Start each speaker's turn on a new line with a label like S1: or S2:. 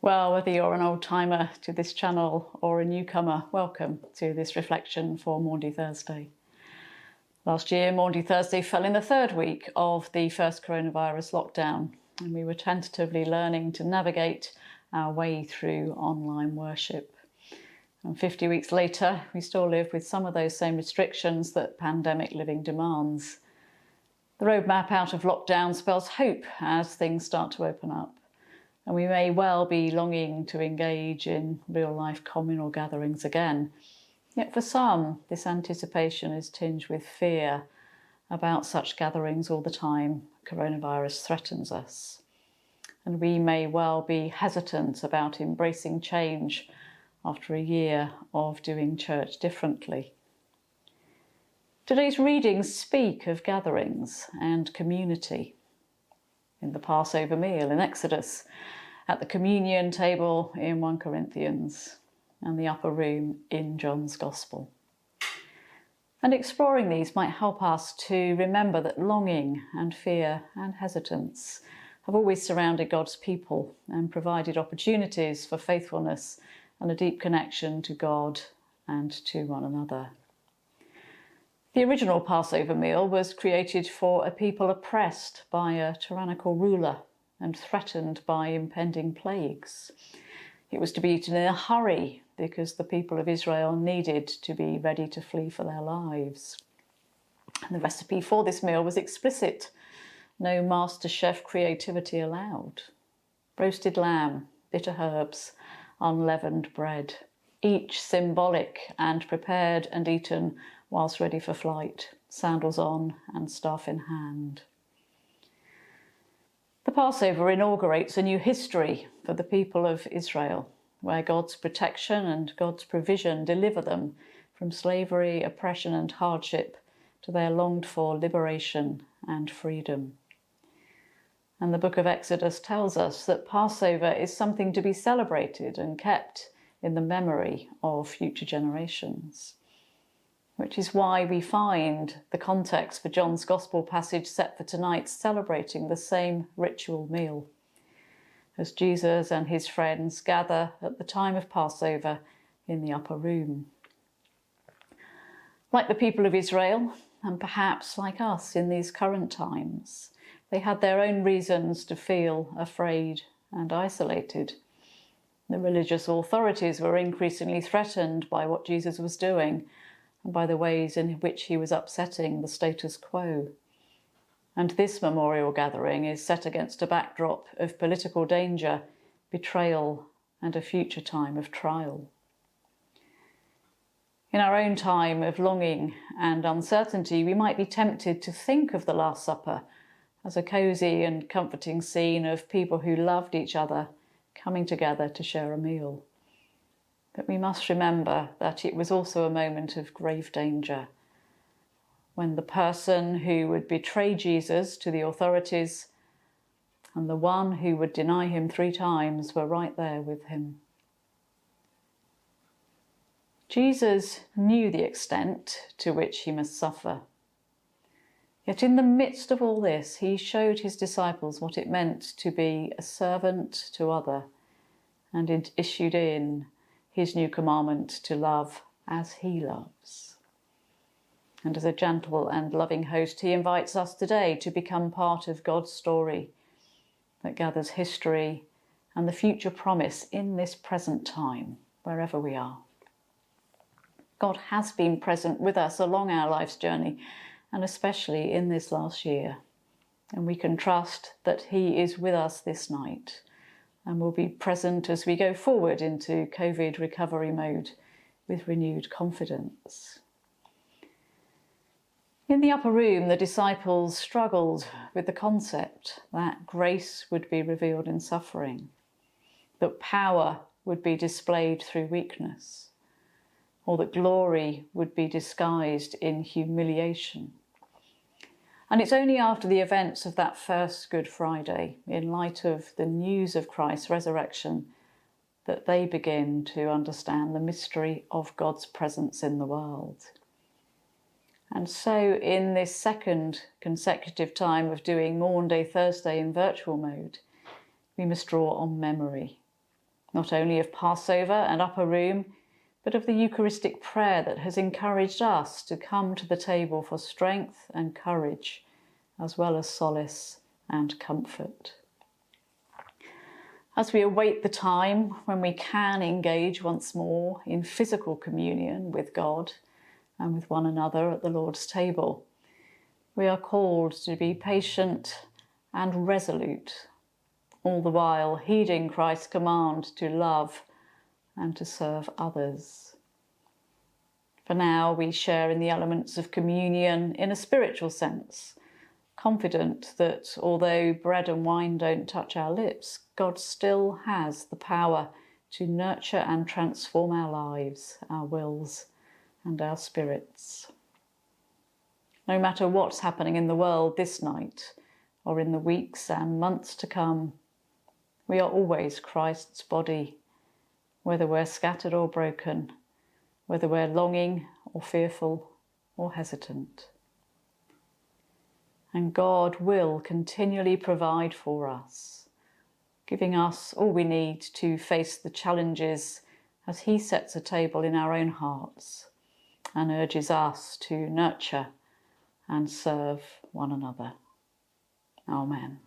S1: Well, whether you're an old-timer to this channel or a newcomer, welcome to this reflection for Maundy Thursday. Last year, Maundy Thursday fell in the third week of the first coronavirus lockdown, and we were tentatively learning to navigate our way through online worship. And 50 weeks later, we still live with some of those same restrictions that pandemic living demands. The roadmap out of lockdown spells hope as things start to open up. And we may well be longing to engage in real-life communal gatherings again. Yet for some, this anticipation is tinged with fear about such gatherings all the time. Coronavirus threatens us. And we may well be hesitant about embracing change after a year of doing church differently. Today's readings speak of gatherings and community. In the Passover meal in Exodus, at the communion table in 1 Corinthians, and the upper room in John's Gospel. And exploring these might help us to remember that longing and fear and hesitance have always surrounded God's people and provided opportunities for faithfulness and a deep connection to God and to one another. The original Passover meal was created for a people oppressed by a tyrannical ruler and threatened by impending plagues. It was to be eaten in a hurry because the people of Israel needed to be ready to flee for their lives. And the recipe for this meal was explicit. No master chef creativity allowed. Roasted lamb, bitter herbs, unleavened bread, each symbolic and prepared and eaten whilst ready for flight, sandals on and staff in hand. The Passover inaugurates a new history for the people of Israel, where God's protection and God's provision deliver them from slavery, oppression and hardship to their longed-for liberation and freedom. And the book of Exodus tells us that Passover is something to be celebrated and kept in the memory of future generations, which is why we find the context for John's Gospel passage set for tonight celebrating the same ritual meal, as Jesus and his friends gather at the time of Passover in the upper room. Like the people of Israel, and perhaps like us in these current times, they had their own reasons to feel afraid and isolated. The religious authorities were increasingly threatened by what Jesus was doing, and by the ways in which he was upsetting the status quo. And this memorial gathering is set against a backdrop of political danger, betrayal, and a future time of trial. In our own time of longing and uncertainty, we might be tempted to think of the Last Supper as a cosy and comforting scene of people who loved each other coming together to share a meal. But we must remember that it was also a moment of grave danger, when the person who would betray Jesus to the authorities and the one who would deny him 3 times were right there with him. Jesus knew the extent to which he must suffer. Yet in the midst of all this, he showed his disciples what it meant to be a servant to other, and it issued in his new commandment to love as he loves. And as a gentle and loving host, he invites us today to become part of God's story that gathers history and the future promise in this present time, wherever we are. God has been present with us along our life's journey, and especially in this last year. And we can trust that he is with us this night and will be present as we go forward into COVID recovery mode with renewed confidence. In the upper room, the disciples struggled with the concept that grace would be revealed in suffering, that power would be displayed through weakness, or that glory would be disguised in humiliation. And it's only after the events of that first Good Friday, in light of the news of Christ's resurrection, that they begin to understand the mystery of God's presence in the world. And so in this second consecutive time of doing Maundy Thursday in virtual mode, we must draw on memory. not only of Passover and Upper Room, but of the Eucharistic prayer that has encouraged us to come to the table for strength and courage, as well as solace and comfort. As we await the time when we can engage once more in physical communion with God and with one another at the Lord's table, we are called to be patient and resolute, all the while heeding Christ's command to love and to serve others. For now, we share in the elements of communion in a spiritual sense, confident that although bread and wine don't touch our lips, God still has the power to nurture and transform our lives, our wills, and our spirits. No matter what's happening in the world this night, or in the weeks and months to come, we are always Christ's body, whether we're scattered or broken, whether we're longing or fearful or hesitant. And God will continually provide for us, giving us all we need to face the challenges as he sets a table in our own hearts and urges us to nurture and serve one another. Amen.